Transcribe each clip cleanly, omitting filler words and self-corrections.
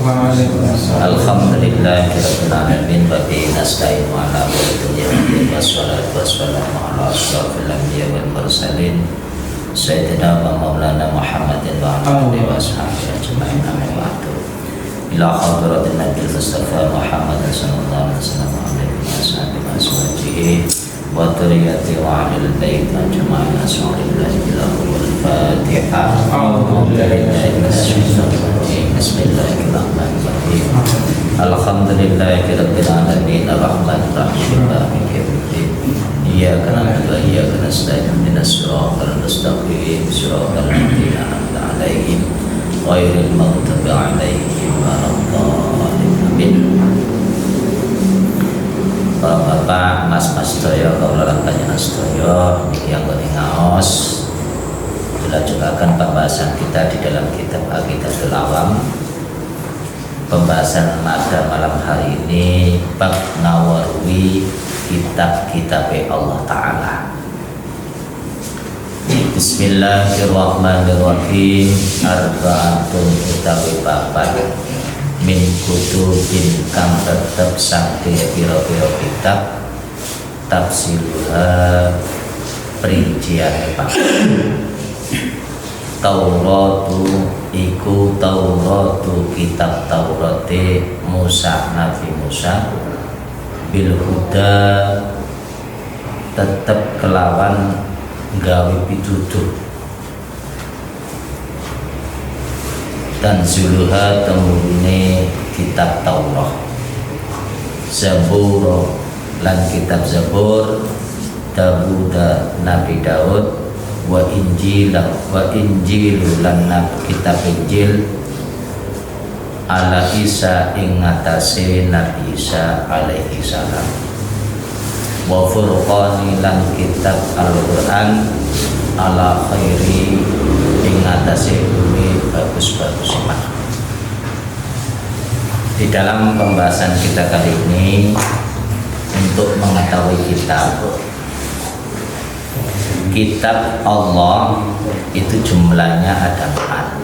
Alhamdulillahirabbil alamin wa bihi nasta'in wa ala umuri wassalatu wassalamu ala asyrafil anbiya'i wal mursalin sayyidina wa maulana Muhammadin wa ala alihi wa sahbihi ajma'in amma ba'du. Ila hadratin Nabi Mustafa Muhammad sallallahu alaihi wasallam wa alihi wa sahbihi wa dhurriyyati wa ahli bait ajma'in asma'ullahi wal Fatihah. Bismillahirrahmanirrahim. Alhamdulillahirabbil alamin arrahmanir rahim maliki yaumiddin. Iyyaka na'budu wa iyyaka nasta'in ihdinas siratal mustaqim siratal ladzina an'amta 'alaihim ghairil maghdubi 'alaihim waladdallin. Bapak, Mas sedaya kawula lan panjenengan sedaya niki anggone ngaos dilanjutkan pembahasan kita di dalam kitab Aqidatul Awam. Pembahasan pada malam hari ini bab ngawarwi kitab-kitab Allah Ta'ala. Bismillahirrahmanirrahim. Arba'atun utawi papat min kutubin kang tetep sakti pira-pira kitab tafsiruha perinciane Pak. Tauratu iku Tauratu kitab Taurate Musa Nabi Musa bil huda tetep kelawan gawe pitutur dan zuluha temune kitab Taurat Zabur lan kitab Zabur Dabuda Nabi Daud wa Injil lan kitab Injil ala Isa ing ngatasé Nabi Isa alaihi salam wa Furqani lan kitab Al-Qur'an ala khairi ing ngatasé umi bagus-bagus iman. Di dalam pembahasan kita kali ini untuk mengetahui kitab Allah itu jumlahnya ada 4.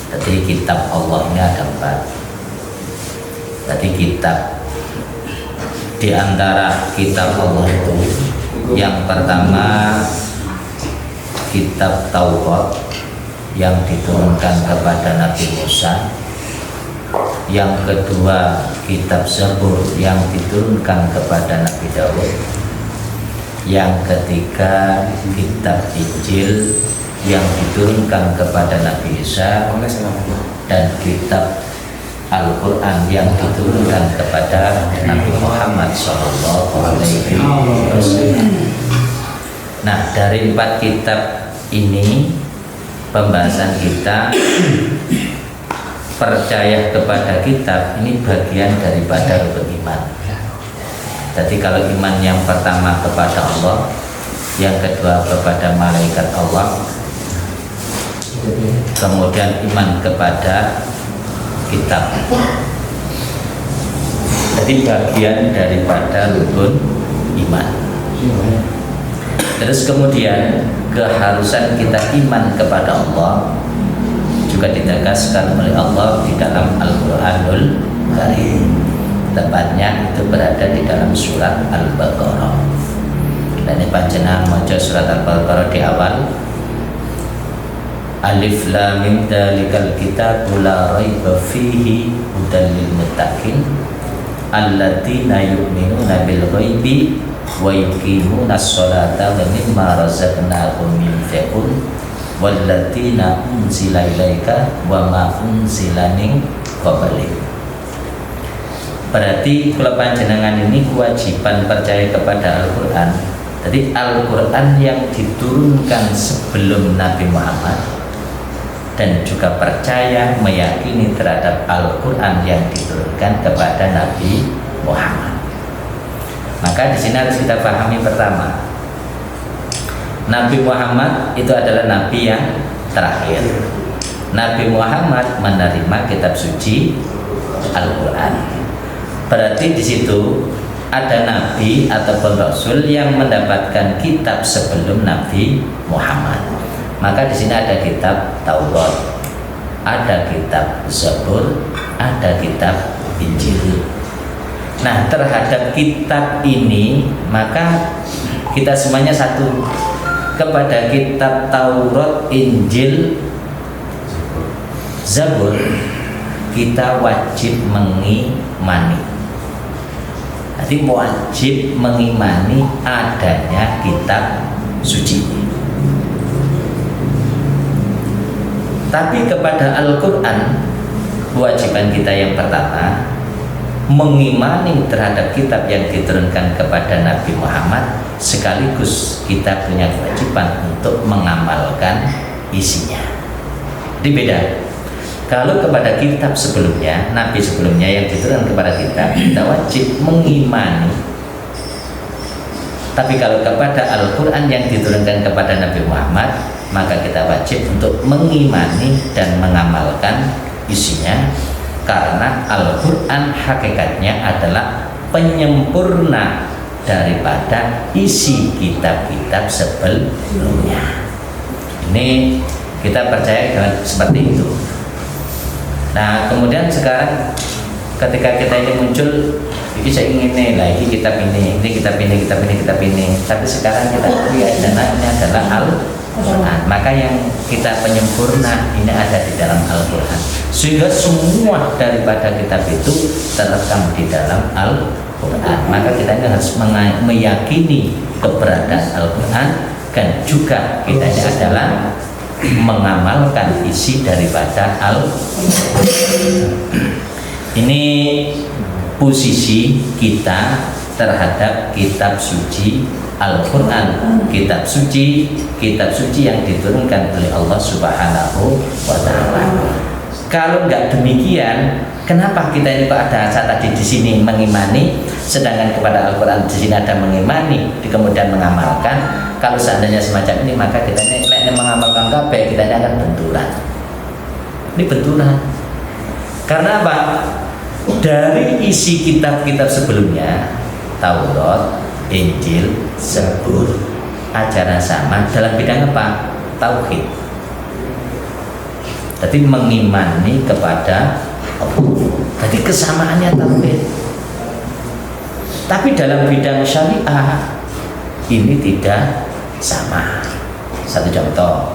Jadi kitab Allah ini ada 4. Jadi kitab di antara kitab Allah itu yang pertama kitab Taurat yang diturunkan kepada Nabi Musa. Yang kedua kitab Zabur yang diturunkan kepada Nabi Daud. Yang ketiga kitab Injil yang diturunkan kepada Nabi Isa, dan kitab Al-Quran yang diturunkan kepada Nabi Muhammad SAW. Nah, dari 4 kitab ini pembahasan kita percaya kepada kitab ini bagian daripada rukun iman. Jadi kalau iman yang pertama kepada Allah, yang kedua kepada malaikat Allah, kemudian iman kepada kitab. Jadi bagian daripada rukun iman. Terus kemudian keharusan kita iman kepada Allah juga ditegaskan oleh Allah di dalam Al-Quranul Karim. Tepatnya itu berada di dalam surat Al-Baqarah. Dan ini panjenengan maca surat Al-Baqarah di awal. Alif lam mim dzalikal kitabu la raiba fihi hudal lil muttaqin alladzina yu'minuna bil ghaibi wa yuqimunas sholata wa mimma razaqnahum yunfiqun walladzina unzila ilaika wa ma unzila min qablik. Berarti kalau panjenengan ini kewajiban percaya kepada Al-Quran. Jadi Al-Quran yang diturunkan sebelum Nabi Muhammad, dan juga percaya meyakini terhadap Al-Quran yang diturunkan kepada Nabi Muhammad. Maka di sini harus kita pahami pertama, Nabi Muhammad itu adalah Nabi yang terakhir. Nabi Muhammad menerima kitab suci Al-Quran. Berarti di situ ada nabi ataupun rasul yang mendapatkan kitab sebelum Nabi Muhammad. Maka di sini ada kitab Taurat, ada kitab Zabur, ada kitab Injil. Nah, terhadap kitab ini maka kita semuanya satu. Kepada kitab Taurat, Injil, Zabur kita wajib mengimani. Jadi wajib mengimani adanya kitab suci. Tapi kepada Al-Quran, kewajiban kita yang pertama mengimani terhadap kitab yang diturunkan kepada Nabi Muhammad, sekaligus kita punya kewajiban untuk mengamalkan isinya. Jadi beda. Kalau kepada kitab sebelumnya, Nabi sebelumnya yang diturunkan kepada kita wajib mengimani. Tapi kalau kepada Al-Quran yang diturunkan kepada Nabi Muhammad, maka kita wajib untuk mengimani dan mengamalkan isinya. Karena Al-Quran hakikatnya adalah penyempurna daripada isi kitab-kitab sebelumnya. Ini kita percaya dengan seperti itu. Nah, kemudian sekarang ketika kita ini muncul, ini saya ingin lagi kitab ini kitab ini. Tapi sekarang kita lihat ini adalah Al-Quran. Maka yang kita penyempurna ini ada di dalam Al-Quran. Sehingga semua daripada kitab itu terekam di dalam Al-Quran. Maka kita ini harus meyakini keberadaan Al-Quran, dan juga kita ini adalah mengamalkan isi daripada Al-Quran. Ini posisi kita terhadap kitab suci Al-Quran, kitab suci yang diturunkan oleh Allah Subhanahu wa Ta'ala. Kalau nggak demikian, kenapa kita ini kok ada tadi di sini mengimani, sedangkan kepada Al-Quran di sini ada mengimani, kemudian mengamalkan? Kalau seandainya semacam ini, maka kita ini mengamalkan kabeh, kita ini akan benturan. Ini benturan. Karena apa? Dari isi kitab-kitab sebelumnya, Taurat, Injil, Zabur, ajaran sama dalam bidang apa? Tauhid. Jadi mengimani kepada Allah. Jadi kesamaannya tauhid. Tapi dalam bidang syariah ini tidak sama. Satu contoh,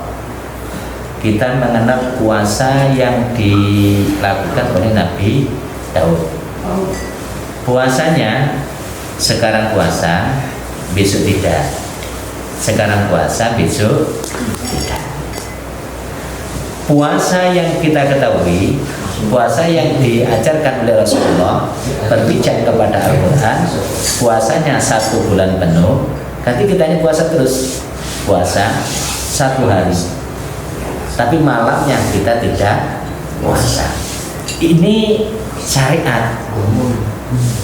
kita mengenal puasa yang dilakukan oleh Nabi Daud. Puasanya sekarang puasa, besok tidak. Sekarang puasa, besok tidak. Puasa yang kita ketahui, puasa yang diajarkan oleh Rasulullah berpijak kepada Al-Quran, puasanya 1 bulan penuh. Nanti kita ini puasa terus, puasa 1 hari, tapi malamnya kita tidak puasa. Ini syariat.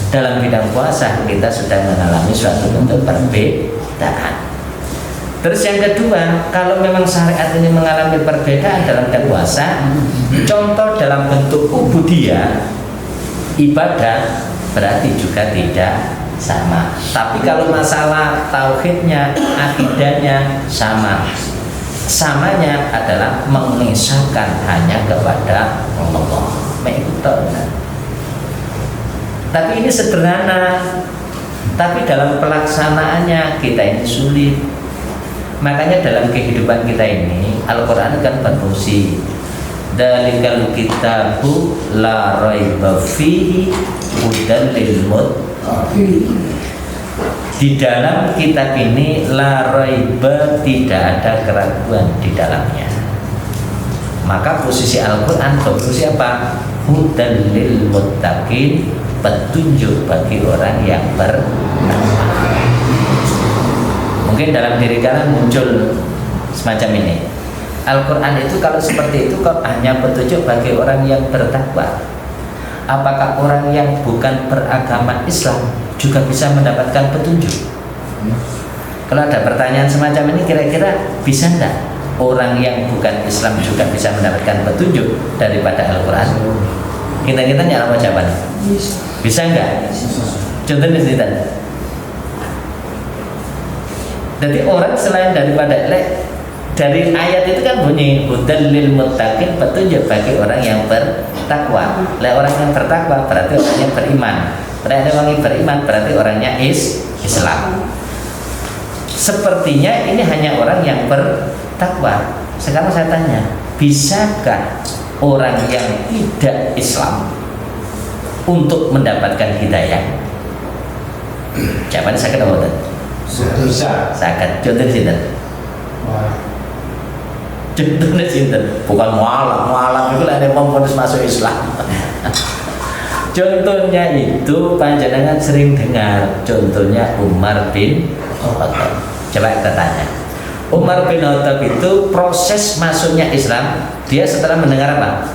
Dalam bidang puasa kita sudah mengalami suatu bentuk perbedaan. Terus yang kedua, kalau memang syariat ini mengalami perbedaan dalam bidang puasa, contoh dalam bentuk ubudiyah, ibadah, berarti juga tidak sama. Tapi kalau masalah tauhidnya, akidahnya sama. Samanya adalah mengesahkan hanya kepada Allah. Tapi ini sederhana, tapi dalam pelaksanaannya kita ini sulit. Makanya dalam kehidupan kita ini Al-Quran kan berfungsi. Dalikal kitabu la raiba fihi hudan lil muttaqin. Di dalam kitab ini la raiba, tidak ada keraguan di dalamnya. Maka posisi Al-Quran berfungsi apa? Hudan lil muttaqin, petunjuk bagi orang yang bertakwa. Mungkin dalam diri kalian muncul semacam ini. Al-Quran itu kalau seperti itu kok hanya petunjuk bagi orang yang bertakwa. Apakah orang yang bukan beragama Islam juga bisa mendapatkan petunjuk? Kalau ada pertanyaan semacam ini, kira-kira bisa enggak orang yang bukan Islam juga bisa mendapatkan petunjuk daripada Al-Quran? Kita apa jawabannya? Bisa enggak? Contohnya cerita. Jadi orang selain daripada Dari ayat itu kan bunyi hudal lil muttaqin, petunjuk bagi orang yang bertakwa. Orang yang bertakwa berarti orangnya beriman. Berarti orang yang beriman berarti orangnya Islam. Sepertinya ini hanya orang yang bertakwa. Sekarang saya tanya, bisakah orang yang tidak Islam untuk mendapatkan hidayah? Jawabannya saya kena Bisa. Saya contoh di sini. Contohnya sinten, bukan mualaf itu ada yang mau masuk Islam. Contohnya itu panjenengan sering dengar, contohnya Umar bin Khattab. Coba kita tanya, Umar bin Khattab itu proses masuknya Islam, dia setelah mendengar apa?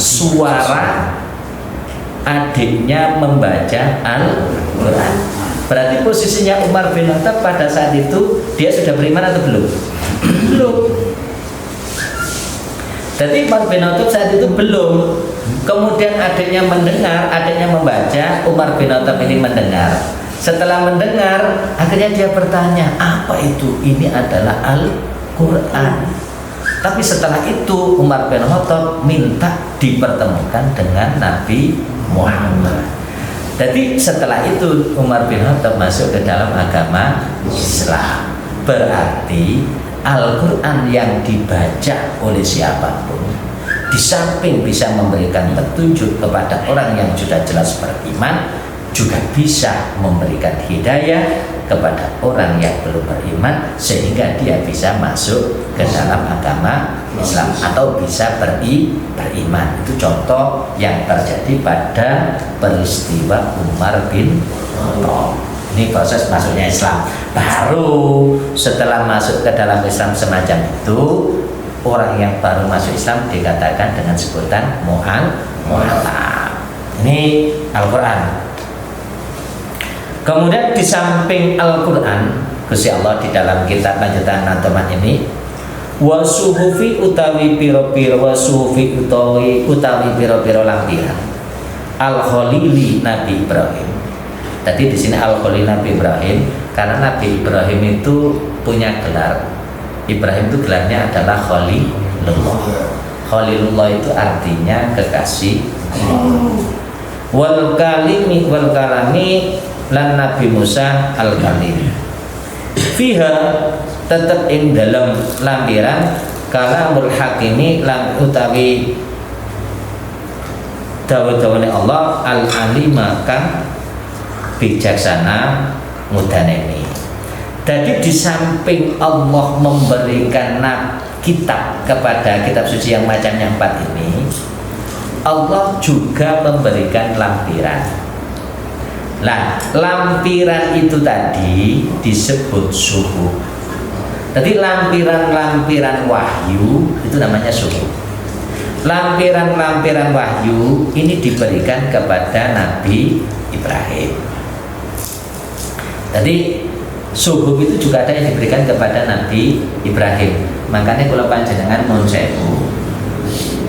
Suara adiknya membaca Al-Quran. Berarti posisinya Umar bin Khattab pada saat itu dia sudah beriman atau belum? Belum. Jadi Umar bin Khattab saat itu belum. Kemudian adiknya mendengar, adiknya membaca, Umar bin Khattab ini mendengar. Setelah mendengar, akhirnya dia bertanya, apa itu? Ini adalah Al-Quran. Tapi setelah itu Umar bin Khattab minta dipertemukan dengan Nabi Muhammad. Jadi setelah itu Umar bin Khattab masuk ke dalam agama Islam. Berarti Al-Quran yang dibaca oleh siapapun, di samping bisa memberikan petunjuk kepada orang yang sudah jelas beriman, juga bisa memberikan hidayah kepada orang yang belum beriman, sehingga dia bisa masuk ke dalam agama Islam atau bisa beriman. Itu contoh yang terjadi pada peristiwa Umar bin Khattab. Ini proses masuknya Islam. Baru setelah masuk ke dalam Islam semacam itu, orang yang baru masuk Islam dikatakan dengan sebutan mu'alaf. Ini Al-Quran. Kemudian di samping Al-Quran, Gusti Allah di dalam kitab lanjutan Nadoman ini, wasuhufi utawi piro-piro, wasuhufi utawi piro-piro lampiran Al-Khalili Nabi Ibrahim. Tadi di sini Al-Khalil Nabi Ibrahim, karena Nabi Ibrahim itu punya gelar. Ibrahim itu gelarnya adalah Khalilullah. Khalilullah itu artinya kekasih Allah. Wal kalimi wal kalami lan Nabi Musa al-Kalim. Fiha tetap ing dalam lampiran kalamul hakimi lan utawi dawuh-dawuhne Allah al-alima kang bijaksana mudaneni. Jadi di samping Allah memberikan kitab kepada kitab suci yang macamnya 4 ini, Allah juga memberikan lampiran. Nah, lampiran itu tadi disebut suhuf. Jadi lampiran-lampiran wahyu itu namanya suhuf. Lampiran-lampiran wahyu ini diberikan kepada Nabi Ibrahim. Jadi suhuf itu juga ada yang diberikan kepada Nabi Ibrahim. Makanya kalau panjenengan mohon sewu,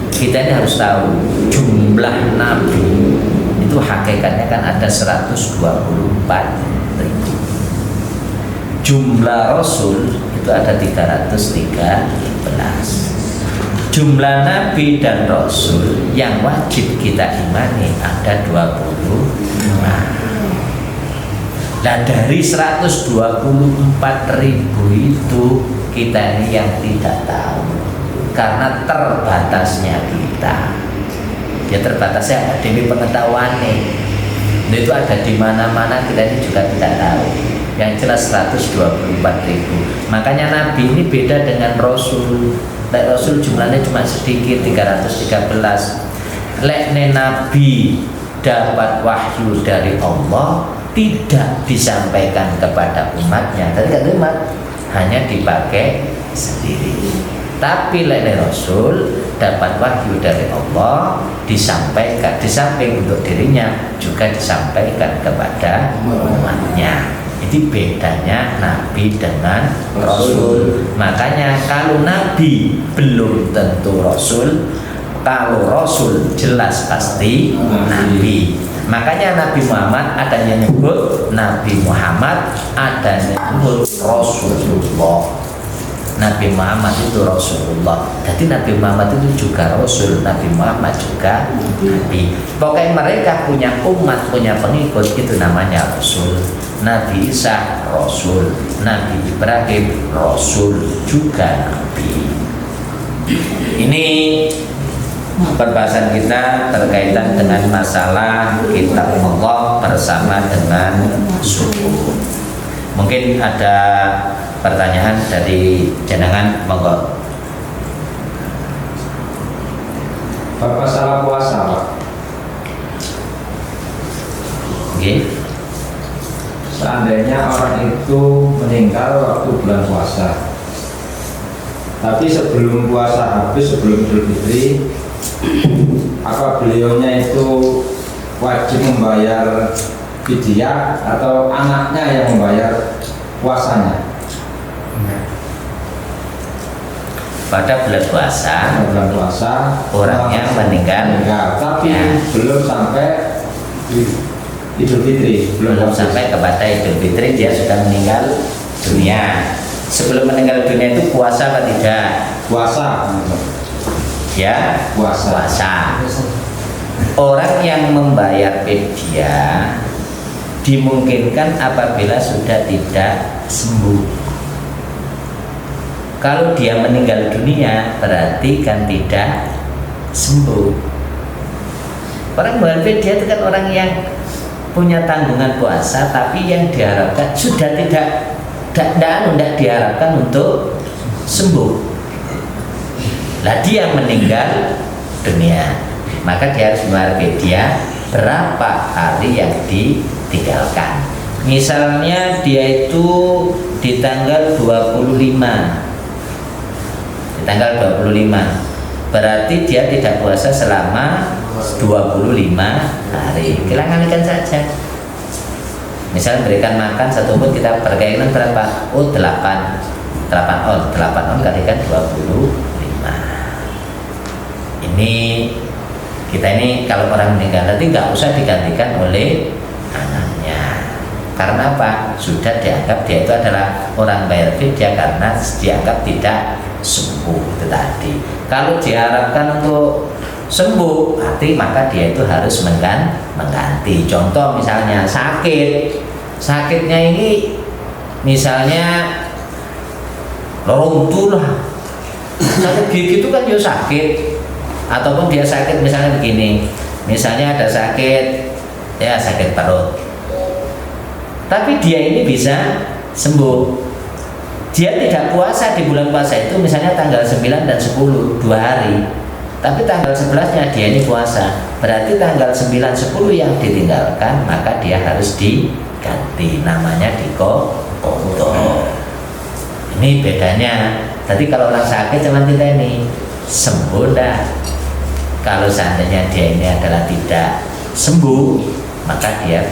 kita ini harus tahu jumlah nabi itu hakikatnya kan ada 124.000. Jumlah rasul itu ada 313. Jumlah nabi dan rasul yang wajib kita imani ada 25. Nah dari 124.000 itu kita ini yang tidak tahu karena terbatasnya kita. Ya terbatasnya demi pengetahuan nih. Nah, itu ada di mana-mana kita ini juga tidak tahu. Yang jelas 124.000. Makanya Nabi ini beda dengan Rasul. Rasul jumlahnya cuma sedikit 313. Lekne Nabi dapat wahyu dari Allah tidak disampaikan kepada umatnya. Tadi kata umat hanya dipakai sendiri. Tapi lekne Rasul dapat wahyu dari Allah disampaikan, di samping untuk dirinya juga disampaikan kepada umatnya. Itu bedanya Nabi dengan Rasul. Makanya kalau Nabi belum tentu Rasul, kalau Rasul jelas pasti Nabi. Makanya Nabi Muhammad ada yang nyebut Nabi Muhammad, ada yang nyebut Rasulullah. Nabi Muhammad itu Rasulullah. Jadi Nabi Muhammad itu juga Rasul, Nabi Muhammad juga Nabi. Pokoknya mereka punya umat, punya pengikut, itu namanya Rasul. Nabi Isa Rasul, Nabi Ibrahim Rasul juga Nabi. Ini perbahasan kita berkaitan dengan masalah kitab Allah bersama dengan suku. Mungkin ada pertanyaan dari jenengan, monggo. Bapak salah puasa, Pak. Okay. Seandainya orang itu meninggal waktu bulan puasa, tapi sebelum puasa habis, sebelum Idul Fitri, apa beliaunya itu wajib membayar fidyah atau anaknya yang membayar puasanya? Pada bulan puasa, orangnya meninggal, tapi ya, belum sampai Idul Fitri, belum sampai kepada Idul Fitri, dia sudah meninggal dunia. Sebelum meninggal dunia itu puasa atau tidak? Puasa. Ya, puasa. Orang yang membayar fidyah dimungkinkan apabila sudah tidak sembuh. Kalau dia meninggal dunia berarti kan tidak sembuh. Orang membayar fidyah itu kan orang yang punya tanggungan puasa, tapi yang diharapkan sudah tidak diharapkan untuk sembuh. Lah dia meninggal dunia, maka dia harus membayar fidyah berapa hari yang ditinggalkan. Misalnya dia itu di tanggal 25, berarti dia tidak puasa selama 25 hari. Kita kalikan saja. Misal berikan makan satu pun kita berkaitan berapa? Oh 8 on kalikan 25. Ini kita ini kalau orang meninggal nanti nggak usah digantikan oleh anaknya. Karena apa? Sudah dianggap dia itu adalah orang bayar fidyah karena dianggap tidak sembuh itu tadi. Kalau diharapkan untuk sembuh, berarti maka dia itu harus mengganti. Contoh misalnya sakitnya ini misalnya lorong lah, sakit gigi itu kan juga sakit. Ataupun dia sakit misalnya begini, misalnya ada sakit perut, tapi dia ini bisa sembuh. Dia tidak puasa di bulan puasa itu misalnya tanggal 9 dan 10 2 hari, tapi tanggal 11-nya dia ini puasa, berarti tanggal 9, 10 yang ditinggalkan maka dia harus diganti, namanya diqadha. Ini bedanya. Tadi kalau orang sakit cuman kita ini sembuh dah. Kalau seandainya dia ini adalah tidak sembuh, maka dia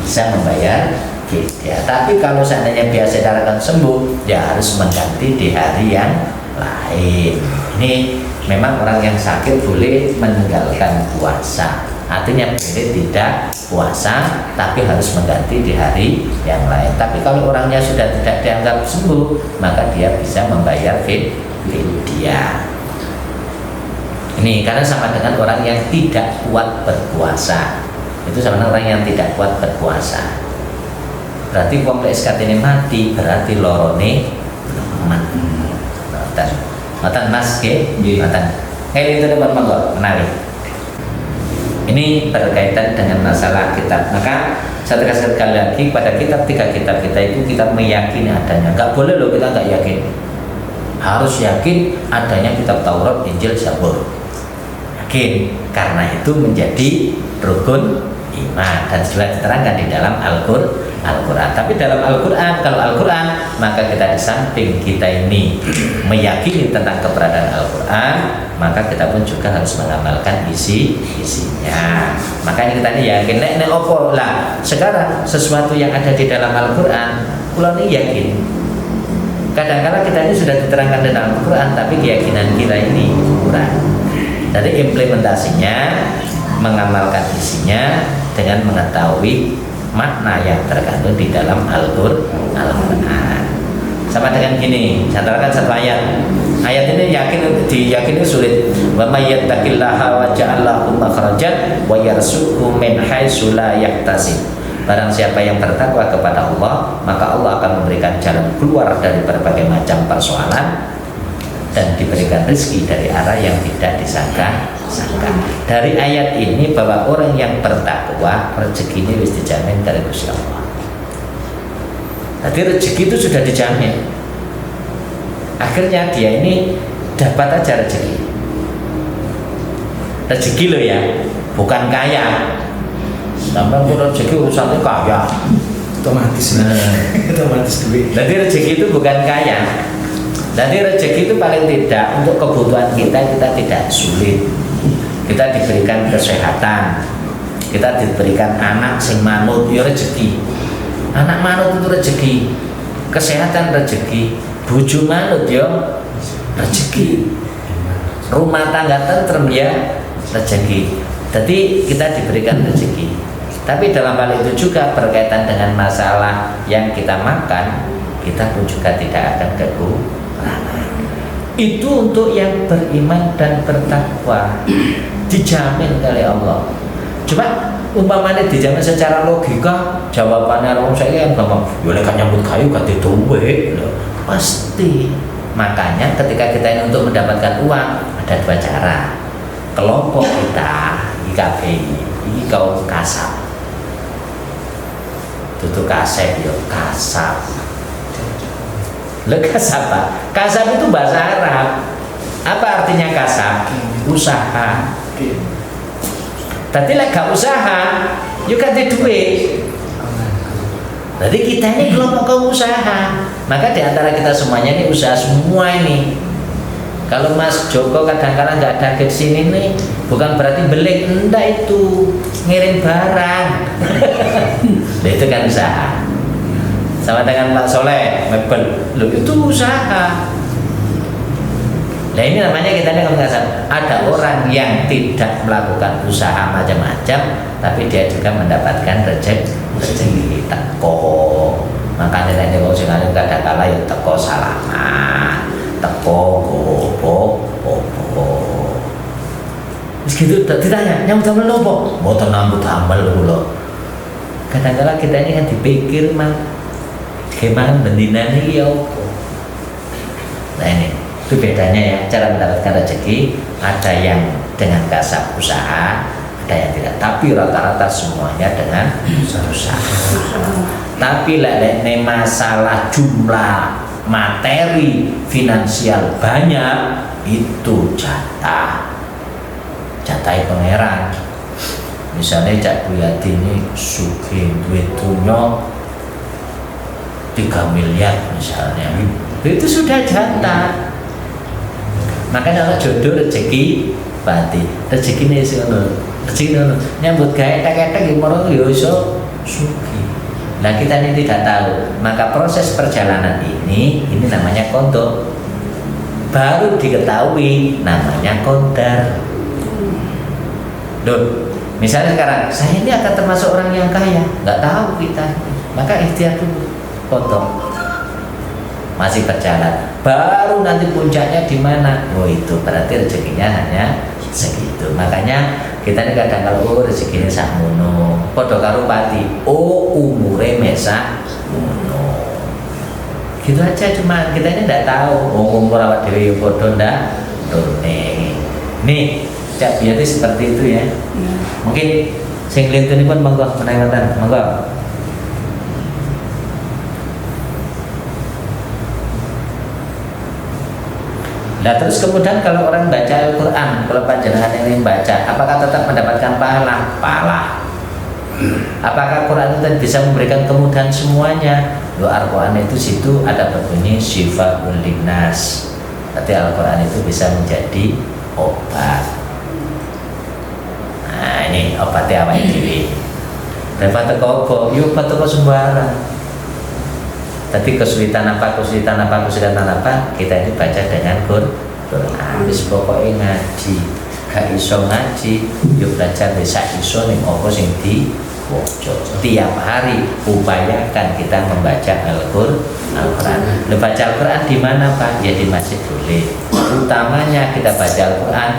bisa membayar fidyah. Tapi kalau seandainya biasa diharapkan sembuh, dia harus mengganti di hari yang lain. Ini memang orang yang sakit boleh meninggalkan puasa, artinya boleh tidak puasa, tapi harus mengganti di hari yang lain. Tapi kalau orangnya sudah tidak dianggap sembuh, maka dia bisa membayar fidyah. Ini karena sama dengan orang yang tidak kuat berpuasa. Itu sama dengan orang yang tidak kuat berpuasa. Berarti wong lek SKT-ne mati, berarti lorone mati. Ngoten Mas nggih? Ngoten. Itu dapat monggo menawi. Ini berkaitan dengan masalah kitab. Maka saya tegaskan sekali lagi pada tiga kitab kita itu kita meyakini adanya. Enggak boleh loh kita enggak yakin. Harus yakin adanya kitab Taurat, Injil, Zabur. Yakin, karena itu menjadi rukun iman dan sudah diterangkan di dalam Al-Quran. Tapi dalam Al-Quran, kalau Al-Quran, maka kita di samping kita ini meyakini tentang keberadaan Al-Quran, maka kita pun juga harus mengamalkan isinya. Makanya kita ini yakin, nek opo lah. Sekarang sesuatu yang ada di dalam Al-Quran, kula ini yakin. Kadang-kadang kita ini sudah diterangkan di dalam Al-Quran, tapi keyakinan kita ini kurang. Dari implementasinya, mengamalkan isinya dengan mengetahui makna yang terkandung di dalam Al-Quran. Sama dengan gini, saya terangkan satu ayat. Ayat ini diyakini sulit. Wa may yattaqillaha wa ja'al lahu makhrajan wa yarzuqhu min haitsu la yahtasib. Barang siapa yang bertakwa kepada Allah, maka Allah akan memberikan jalan keluar dari berbagai macam persoalan dan diberikan rezeki dari arah yang tidak disangka-sangka. Dari ayat ini bahwa orang yang bertakwa rezekinya wis dijamin dari Gusti Allah. Jadi rezeki itu sudah dijamin. Akhirnya dia ini dapat aja rezeki. Rezeki loh ya, bukan kaya. Sampai rezeki urusannya kaya, otomatis otomatis duit. Jadi rezeki itu bukan kaya. Jadi rezeki itu paling tidak untuk kebutuhan kita tidak sulit. Kita diberikan kesehatan, kita diberikan anak sing manut, ya rezeki. Anak manut itu rezeki, kesehatan rezeki, bojo manut ya rezeki, rumah tangga tentrem ya rezeki. Jadi kita diberikan rezeki. Tapi dalam hal itu juga berkaitan dengan masalah yang kita makan, kita pun juga tidak akan kekurangan. Itu untuk yang beriman dan bertakwa, dijamin oleh Allah. Cuma umpamanya dijamin secara logika, jawabannya orang saya yang gampang. Ya kan nyambut kayu kan duwe, pasti. Makanya ketika kita ini untuk mendapatkan uang ada dua cara. Kelompok kita IKBI, ini kaum kasab. Tutup kasep yo kasab. Lo kasab apa? Kasab itu bahasa Arab. Apa artinya kasab? Usaha. Tadi lek gak usaha, yuk ganti duit. Jadi kita ini kelompok kaum usaha. Maka diantara kita semuanya ini usaha semua ini. Kalau Mas Joko kadang-kadang nggak ada ke sini nih, bukan berarti belik, enggak, itu ngirim barang. Nah, itu kan usaha. Sama dengan Pak Soleh, mebel, loh itu usaha. Nah ini namanya kita ini ada orang yang tidak melakukan usaha macam-macam, tapi dia juga mendapatkan rezeki teko. Makanya ini kalau sekali kadang kala ya teko salaman, teko gopo. Segitu ditanya, nyambut damel nopo? Mboten nyambut damel kula. Kadang-kala kita ini kan dipikir mah gimana bendina ini ya opo. Nah ini itu bedanya ya, cara mendapatkan rezeki. Ada yang dengan kasab usaha, ada yang tidak, tapi rata-rata semuanya dengan usaha. Tapi ini masalah jumlah materi finansial banyak, itu jatah pangeran. Misalnya Cak Buyati ini sugih duit dunya 3 miliar misalnya, itu sudah jatah. Makanya kalau jodoh rezeki pati, rezeki ini sih rezeki nyambut gawe tek-tek gimana yo iso sugih. Nah kita ini tidak tahu, maka proses perjalanan ini namanya qada. Baru diketahui namanya qadar. Loh, misalnya sekarang saya ini akan termasuk orang yang kaya, nggak tahu kita, maka ikhtiar dulu, qada. Masih berjalan, baru nanti puncaknya di mana? Oh itu berarti rezekinya hanya segitu. Makanya kita ini kadang kalau rezekinya sakmono, padha karo pati, umure mesak mono. Gitu aja, cuma kita ini tidak tahu. Umur awak dhewe padha ndak turune. Nih, Cak Buyati seperti itu ya. Mungkin sing lintunipun monggo menangatan, monggo. Nah terus kemudian kalau orang baca Al-Quran, kalau panjenengan ini baca, apakah tetap mendapatkan pahala? Pahala. Apakah Quran itu bisa memberikan kemudahan semuanya? Loh, Al-Quran itu situ ada berbunyi syifaa'un linnas. Berarti Al-Quran itu bisa menjadi obat. Nah ini obatnya apa ini? Daripada kok yuk obat teko sembarang. Tapi kesulitan apa, kita ini baca dengan Quran. Wis pokoknya ngaji, gak iso ngaji, yuk belajar bisa iso ning apa sing Tiap hari upayakan kita membaca Al-Quran. Baca Al-Quran di mana Pak? Ya di masjid boleh. Utamanya kita baca Al-Quran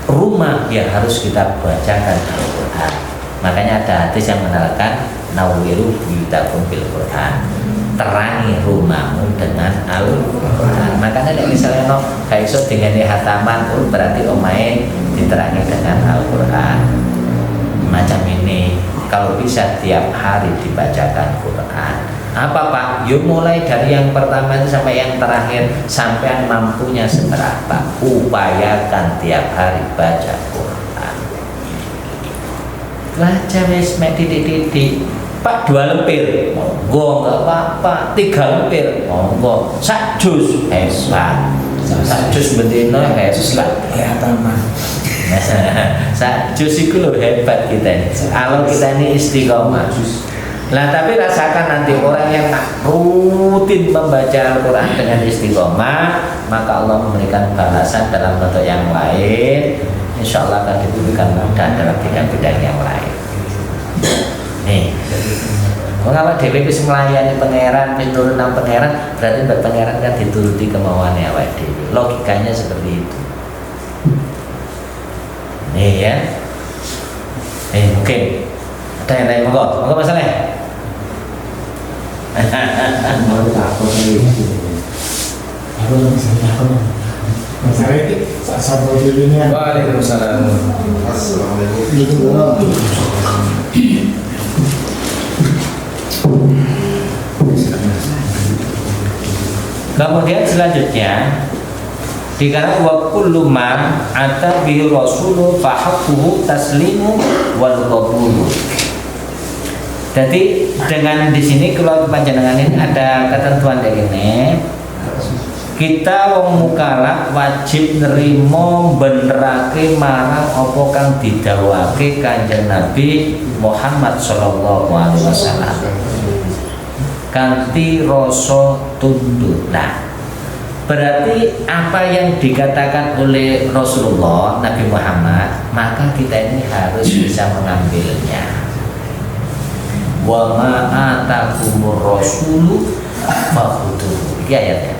rumah ya harus kita bacakan Al-Quran. Makanya ada hadis yang menerangkan nawiru buyutakum bil Quran. Terangi rumahmu dengan Al-Quran. Makanya misalnya kayak iso dengan hataman berarti omae diterangi dengan Al-Quran. Macam ini kalau bisa tiap hari dibacakan Quran. Apa Pak? Yuk mulai dari yang pertama itu sampai yang terakhir, sampai mampunya seberapa. Upayakan tiap hari baca Quran. Baca wis mek titik-titik. Pak 2 lemper, monggo enggak apa-apa. 3 lemper, monggo. Sak jus hebat. Sak jus bendino hebat. Ya taman. Sak jus itu loh hebat kita ini. Kalau kita ini istiqomah. Nah tapi rasakan nanti orang yang rutin membaca Al-Quran dengan istiqomah, maka Allah memberikan balasan dalam bentuk yang lain. Insya Allah akan diberikan mudah dalam bidang-bidang yang lain. Nih, mengapa Dewi bisa melayani pangeran, menurut pangeran, berarti pangeran kan dituruti kemauannya awak Dewi. Logikanya seperti itu. Nih ya, mungkin ada yang lain monggo masalah. Mau takut lagi. Aku misalnya aku masalah itu satu dulunya. Waalaikumsalam. Assalamualaikum. Kemudian selanjutnya dikatakan wa kullu man ata bihi rasulu fa haqquhu taslimu wal qabulu. Jadi dengan di sini kalau panjenengan ini ada ketentuan kayak gini, kita wong mukalaf wajib nerimo benerake marang apa kang didhawuhake Kanjeng Nabi Muhammad sallallahu alaihi wasallam. Kanthi rasa tunduk. Nah, berarti apa yang dikatakan oleh Rasulullah Nabi Muhammad, maka kita ini harus bisa mengambilnya. Wa ma atakumur rasulu fakhudhuhu. Iki ayatnya.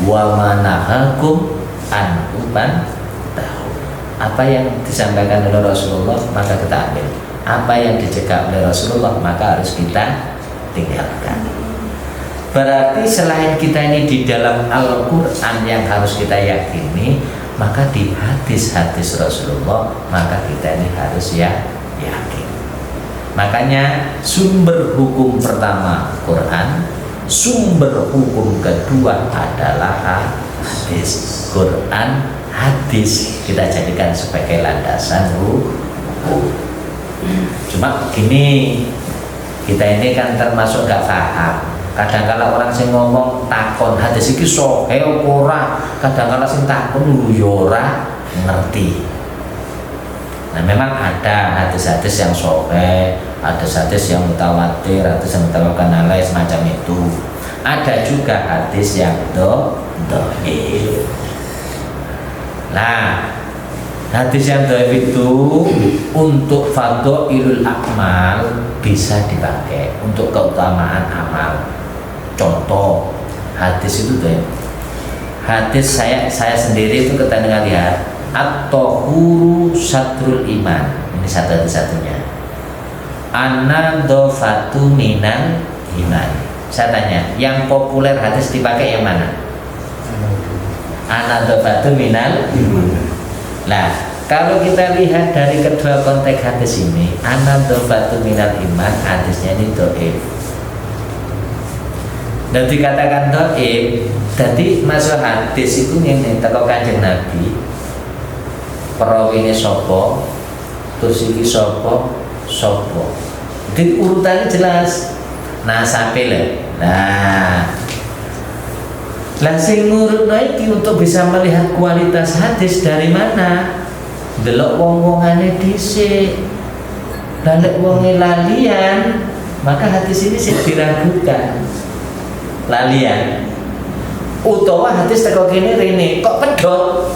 Wa ma nahakum an tahu. Apa yang disampaikan oleh Rasulullah maka kita ambil. Apa yang dicegah oleh Rasulullah maka harus kita tinggalkan. Berarti selain kita ini di dalam Al-Quran yang harus kita yakini, maka di hadis-hadis Rasulullah maka kita ini harus yakin. Makanya sumber hukum pertama Quran, sumber hukum kedua adalah hadis. Quran, hadis kita jadikan sebagai landasan hukum. Cuma gini, kita ini kan termasuk gak paham. Kadang-kala orang sing ngomong takon hadis iki sahih apa ora, kadang-kala sing takon ora ngerti. Nah memang ada hadis-hadis yang sahih, ada hadis yang mutawatir, hadis yang mutawakan alaih semacam itu. Ada juga hadis yang dhaif. Nah, hadis yang dhaif itu untuk fadhailul amal bisa dipakai untuk keutamaan amal. Contoh hadis itu dhaif. Hadis saya sendiri itu ketika lihat at-tahuru satrul iman. Ini satu-satunya. An-nadhafatu minal iman. Saya tanya, yang populer hadis dipakai yang mana? An-nadhafatu minal iman. Nah, kalau kita lihat dari kedua konteks hadis ini, an-nadhafatu minal iman, hadisnya ini dhaif. Dan dikatakan dhaif, jadi masuk hadis itu ini teko Kanjeng Nabi. Perawine sapa, terus iki sapa. Jadi urutannya jelas. Nah, sampai lah. Lah sing ngurutno iki untuk bisa melihat kualitas hadis dari mana? Delok wong-wongane dhisik. Lah nek wonge lalian, maka hadis ini sing diragukan. Lalian. Utawa hadis teko kene rene kok pedhot.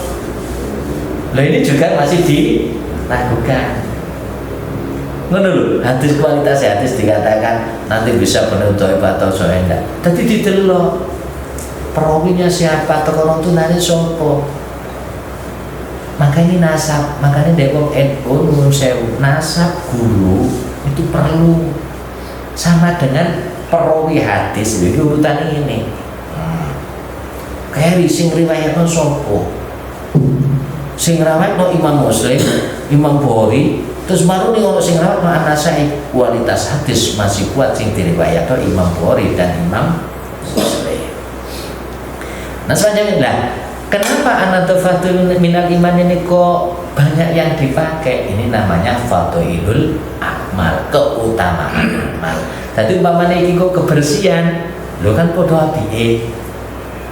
Lah ini juga masih diragukan. Ngono lho, hadis kualitas hadis dikatakan nanti bisa penuntut atau enggak. Tadi didelok perawinya siapa, tekono tunane sopo. Makanya nasab, makanya dewong NU nuwun sewu, nasab guru itu perlu sama dengan perawi hadis. Jadi urutan ini. Kayak sing riwayatno sopo. Sing riwayatno Imam Muslim, Imam Bukhari, terus baru nih ono sing riwayatno An-Nasai, kualitas hadis masih kuat sing diriwayatno Imam Bukhari dan Imam Muslim. Nah selanjutnya lah, kenapa an-nadhafatul minal iman ini kok banyak yang dipakai? Ini namanya fadhailul amal, keutamaan amal. Tadi umpamanya iki kok kebersihan, lo kan padha apike.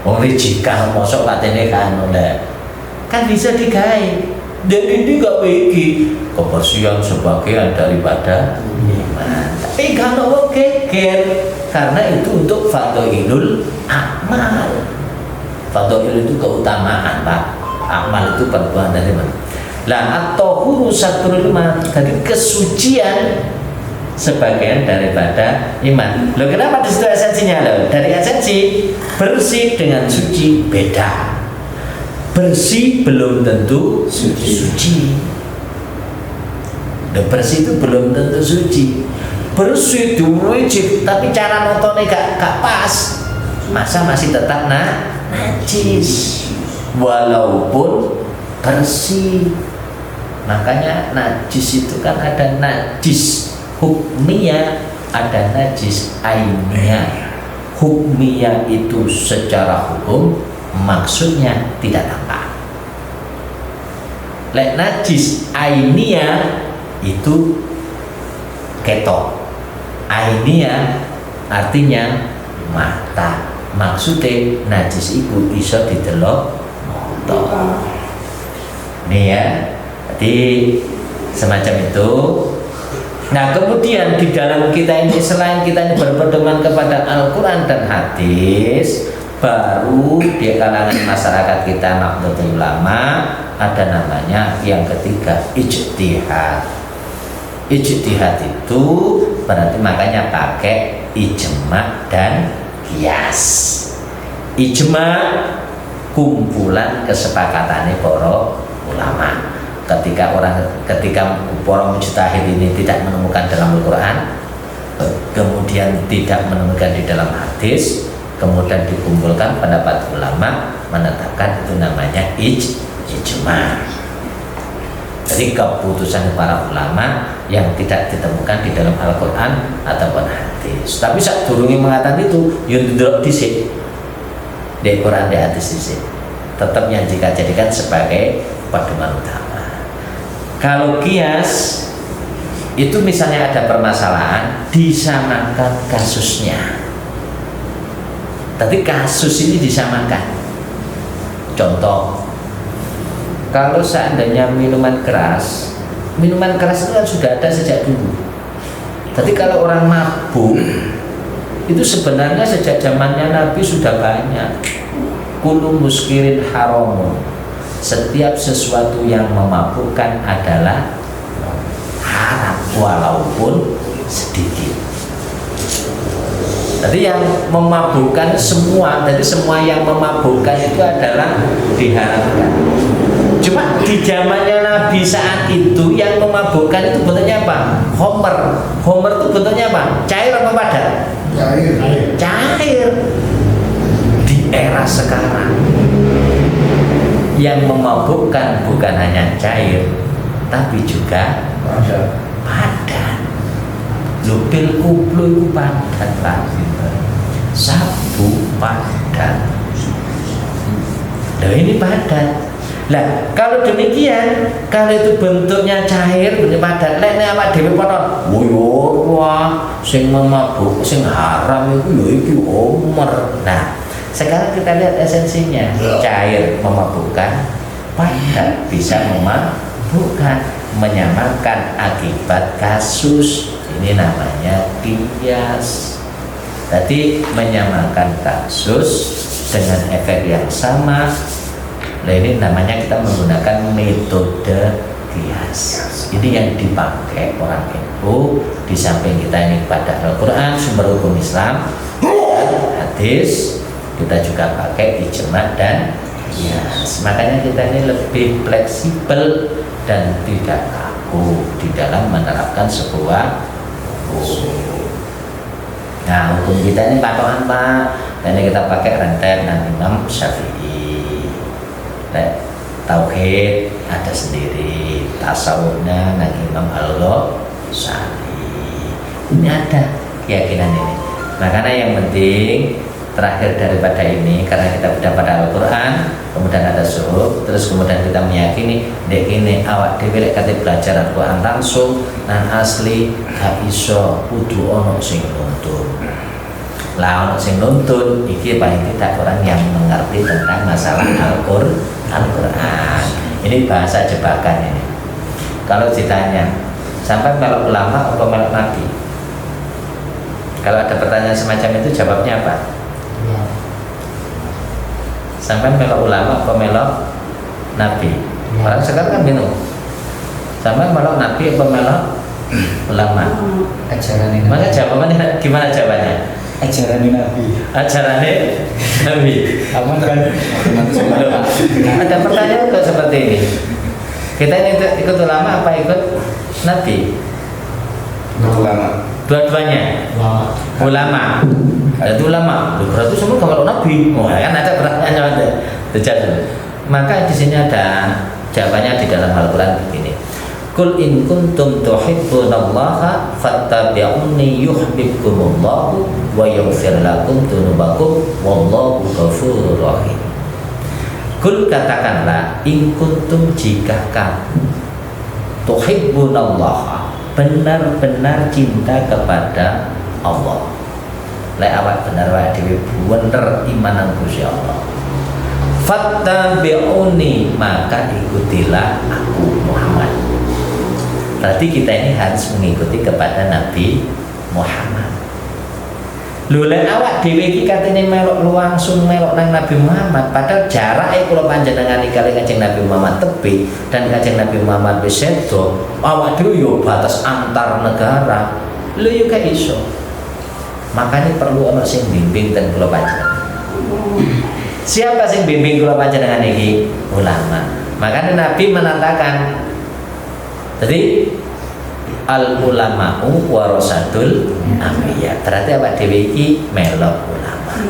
Wong rijikah mosok katene kan oleh. Kan bisa digawe. Dan ini gak iki kebersihan sebagian daripada iman. Tapi kalau geger karena itu untuk fadhailul amal. Fadhail itu keutamaan, Pak. Amal itu perbuatan dari mana? Lah at-tahuru satrul iman, dari kesucian sebagian daripada iman. Loh kenapa di situ esensinya loh? Dari esensi bersih dengan suci beda. Bersih belum tentu suci. Dan bersih itu belum tentu suci. Bersih diwujud, tapi cara nontonnya gak pas. Masa masih tetap najis walaupun bersih. Makanya najis itu kan ada najis hukmiyah, ada najis ainiyah. Hukmiyah itu secara hukum maksudnya tidak nampak. Lek najis ainiyah itu ketok. Ainiyah artinya mata. Maksudnya najis itu bisa didelok mata. Nih ya, jadi semacam itu. Nah kemudian di dalam kita ini, selain kita ini berpedoman kepada Al-Quran dan hadis, baru di kalangan masyarakat kita Nahdlatul Ulama ada namanya yang ketiga ijtihad. Ijtihad itu berarti makanya pakai ijma dan qiyas. Ijma kumpulan kesepakatannya para ulama. Ketika para mujtahid ini tidak menemukan dalam Al-Quran, kemudian tidak menemukan di dalam hadis, kemudian dikumpulkan pendapat ulama menetapkan itu namanya ijma. Jadi keputusan para ulama yang tidak ditemukan di dalam Al-Quran ataupun hadis. Tapi saat durungi mengatakan itu, yang tidak disik di Quran di hadis disik. Tetap yang jika jadikan sebagai pedoman utama. Kalau kias itu misalnya ada permasalahan, disamakan kasusnya. Tapi kasus ini disamakan. Contoh, kalau seandainya minuman keras itu kan sudah ada sejak dulu. Tapi kalau orang mabuk itu sebenarnya sejak zamannya Nabi sudah banyak. Kullu muskirin haramun. Setiap sesuatu yang memabukkan adalah haram walaupun sedikit. Jadi yang memabukkan semua, jadi semua yang memabukkan itu adalah diharamkan. Cuma di zamannya Nabi saat itu yang memabukkan itu bentuknya apa? Homer. Homer itu bentuknya apa? Cair apa padat? Cair. Di era sekarang yang memabukkan bukan hanya cair, tapi juga padat. Lupil kuplu itu padat, Pak. Sabu padat. Nah ini padat. Lah kalau demikian, kalau itu bentuknya cair, bentuk padat, lek nek awak dhewe pono, wah, sing memabuk, sing haram itu ya iki homer. Nah, sekarang kita lihat esensinya. Cair memabukkan, padat bisa memabukkan, menyamakan akibat kasus. Ini namanya qiyas. Tadi menyamakan kasus dengan efek yang sama. Nah ini namanya kita menggunakan metode qiyas. Ini yang dipakai orang ini. di samping kita ini pada Al-Quran sumber hukum Islam, hadis, kita juga pakai ijma dan qiyas. Makanya kita ini lebih fleksibel dan tidak kaku di dalam menerapkan sebuah hukum. Nah, hukum kita ini patokan Pak, dan ini kita pakai rentetan Imam Syafi'i. Tauhid ada sendiri, tasawufnya nang Imam Al-Ghazali. Ini ada keyakinan ini. Makanya yang penting terakhir daripada ini, karena kita sudah pada Al-Quran, kemudian ada suruh, terus kemudian kita meyakini dek ini awak dhewe lek kate belajar Al-Quran langsung nang asli gak iso, kudu ono sing nuntun. Lah ono sing nuntun iki paling tidak orang yang mengerti tentang masalah Al-Quran. Ini bahasa jebakan ini. Kalau ditanya sampai melok ulama atau melok nabi, kalau ada pertanyaan semacam itu jawabnya apa? Sampai melok ulama atau melok nabi? Orang sekarang kan bingung. Sampai melok nabi atau melok ulama? Ajaran ini. Maka jawabannya gimana jawabannya? Ajaran Nabi. Ajarannya nabi. Aman kan? Ada pertanyaan kok seperti ini. Kita ini ikut ulama apa ikut nabi? Ulama. Dua-duanya. Ulama. Ada ulama. Berarti semua kalau nabi. Oh, kan ada pertanyaannya ada. Terjadi. Maka di sini ada jawabannya di dalam Al-Quran begini. Qul in kuntum tuhibbunallaha fattabi'uni yuhibbukumullahu wa yaghfir lakum dzunubakum wallahu ghafurur rahim. Qul katakanlah in kuntum jika kamu tuhibbunallaha benar-benar cinta kepada Allah. Lek awak benar wae dhewe bener iman nang Gusti Allah. Fattabi'uni maka ikutilah aku Muhammad. Berarti kita ini harus mengikuti kepada Nabi Muhammad. Lha awak dhewe iki katene melok langsung melok nang Nabi Muhammad, padahal jarake kula panjenengan kali Kanjeng Nabi Muhammad tepi dan Kanjeng Nabi Muhammad wis sedo, awak dhewe yo batas antar negara. Lho yo gak iso. Makanya perlu ana sing bimbing ten kula panjenengan. Siapa sing bimbing kula panjenengan iki? Ulama. Makanya Nabi menatakan jadi al ulama'u warasatul anbiya. Berarti awak dhewe iki melok ulama.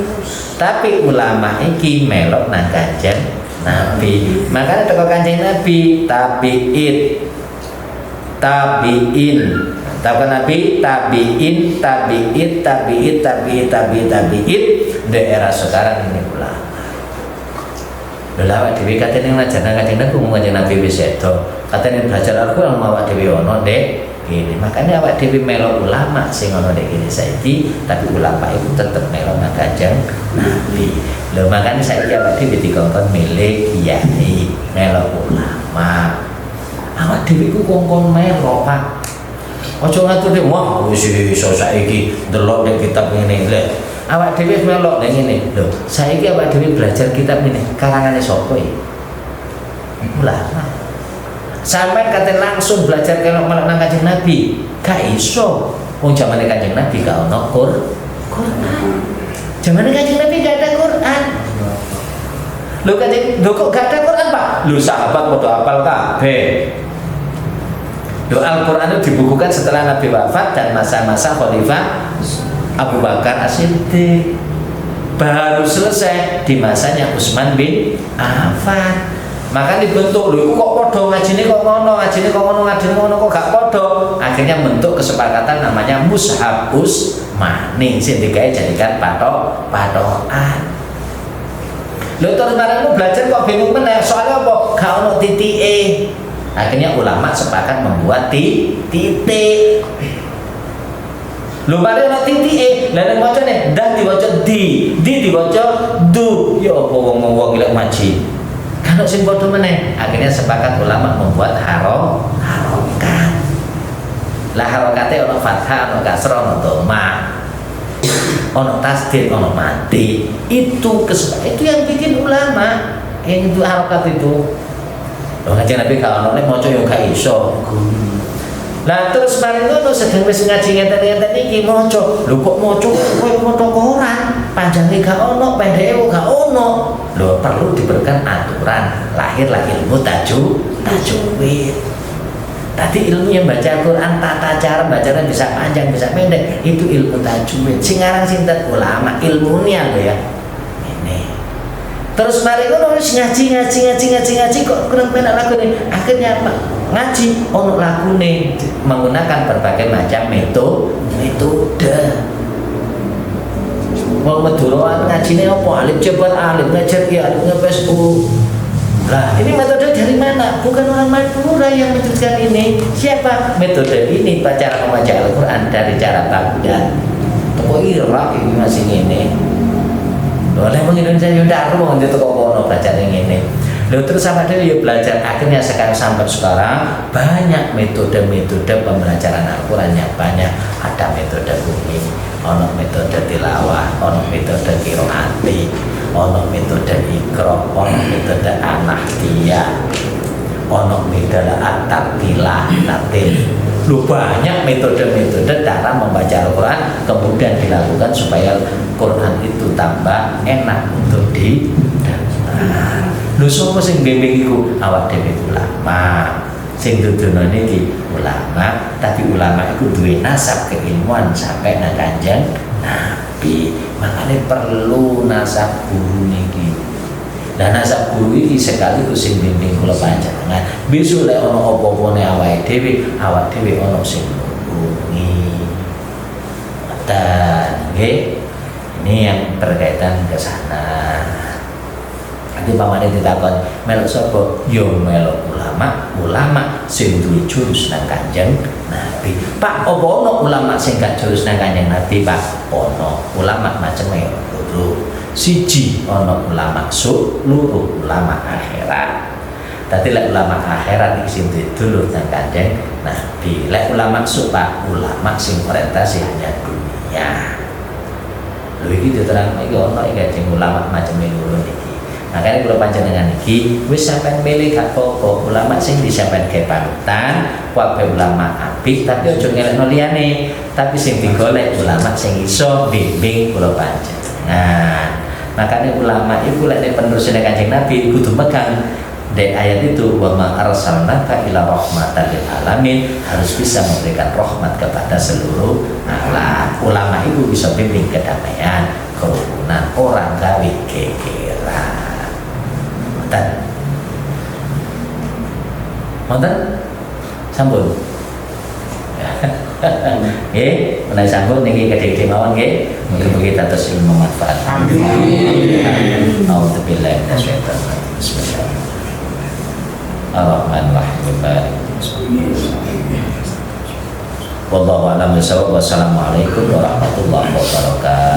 Tapi ulama iki melok nang Kanjeng Nabi. Makanya teko Kanjeng Nabi tabi'in. Tahu Nabi tabi'in daerah sekarang ini ulama. Lha awak dhewe katene ngajar nang Kanjeng Nabi Kanjeng Nabi wis sedo. Katene belajar Al-Qur'an awak dhewe ono ndek kene. Makane awak dhewe melok ulama sing ono ndek kene saiki, tapi ulama itu tetep melok nang Kanjeng Nabi. Lho makane saiki awak dhewe dikongkon milih kiai, melok ulama. Awak dhewe ku kongkon melok, Pak. Ojo ngatur dhewe, wah wis iso saiki delok nek kitab ngene lho. Awak dhewe melok nek ngene. Lho, saiki awak dhewe belajar kitab ngene, karangane sapa iki? Ulama. Sampai kata langsung belajar kelok melok nang Kanjeng Nabi, gak iso. Wong zamane Kanjeng Nabi gak ono Quran. Zamane Kanjeng Nabi gak ada Quran. Lho kok gak ada Quran, Pak? Lho sahabat padha hafal kabeh. Lho Al-Qur'an itu dibukukan setelah Nabi wafat dan masa-masa Khalifah Abu Bakar As-Siddiq. Baru selesai di masanya Utsman bin Affan. Maka dibentuk, lho kok podo ngajine kok ngono, ngajine kok gak podo. Akhirnya bentuk kesepakatan namanya Mushaf Utsmani sing digawe jadikan patokan. Lho terus barangmu belajar kok bingung meneh, soalnya apa? Gak ono titike. Akhirnya ulama sepakat membuat titik. Lho mari ono titike, lha nek macane dah diwaca di diwaca du. Ya apa wong-wong lek ngaji. Kalau sing padha meneh, akhirnya sepakat ulama membuat harokat. Lah harokate ono fathah, ono kasrah, ono dhamma. Ono tasdid, ono mati. Itu yang bikin ulama. Yang itu harokat itu. Lho Kanjeng Nabi kalau nek maca yo gak iso. Lah terus mari ngono sedeng wis ngaji ngeten-ngeten iki maca. Lho kok maca koyo maca koran, panjange gak ono, pendeke gak ono. Lho perlu diberikan aturan. Lahirlah ilmu tajwid. Tadi ilmu yang baca Al-Quran, tata cara bacanya bisa panjang, bisa pendek, itu ilmu tajwid. Sing aran sinten ulama, ilmunya lho ya. Ini. Terus mari ngono wis ngaji kok kurang penak lagune. Akhirnya apa? Ngaji ono lagune menggunakan berbagai macam metode. Wong Madura ngajine apa? Alif cepat alif, ngajar ya alif ngepes u. Lah, ini metode dari mana? Bukan orang Madura yang menunjukkan ini. Siapa? Metode ini cara membaca Al-Quran dari cara Baghdad. Toko Irak ini masih ini. Oleh Indonesia sudah ruang di toko kono belajar yang ini. Lalu terus sama dia ya belajar. Akhirnya sekarang sampai sekarang banyak metode pembelajaran Al-Quran yang banyak. Ada metode bumi, ono metode tilawah, ono metode qiraati, ono metode ikra, ono metode anahtiyah, ono metode at-tartilah, tartil. Lu banyak metode-metode cara membaca Al-Quran kemudian dilakukan supaya Quran itu tambah enak untuk didengar. Lu sapa sing bimbing iku? Awak dhewe ulama. Sing dudono niki ulama, tapi ulama itu duwe nasab keilmuan sampai nang Kanjeng Nabi. Makanya perlu nasab guru niki. Dan nasab guru iki sekaligus sing bimbing kula panjenengan. Besok lek ana apa-apane awake dhewe ana sing nulungi. Dan nggih, ini yang berkaitan ke sana. Nanti pamane ditakon melok sapa? Yo melok ulama sing duwe jurus nang Kanjeng Nabi. Pak, apa ana ulama sing gak jurus nang Kanjeng Nabi, Pak? Ono. Ulama macam-macam loro. Siji ana ulama loro ulama akhirat. Dadi lek ulama akhirat iki sing dulur nang Kanjeng Nabi. Lek ulama Pak, ulama sing orientasi hanya dunia. Lho iki diterang iki ana iki ulama macam loro niki. Makanya kalau panjenengan iki wis sampean milih gak apa-apa ulama sing disampean ge panutan, kabeh ulama apik tapi aja ngelekno liyane, tapi sing digolek ulama sing iso bimbing kula panjenengan. Makanya ulama itu lek penerusane Kanjeng Nabi kudu megang dek ayat itu wa ma arsalnaka ila rahmatan lil alamin, harus bisa memberikan rahmat kepada seluruh alam. Ulama itu bisa bimbing kedamaian, kerukunan, orang gawe gegeran. Monten sambung. Nggih, menawi sambung niki kedhe-kedhe mawon nggih. Mugi-mugi dados ilmu manfaat. Amin. Auzubillahi minasyaitonir rajim. Bismillahirrahmanirrahim. Wallahu a'lam bishawab. Wassalamualaikum warahmatullahi wabarakatuh.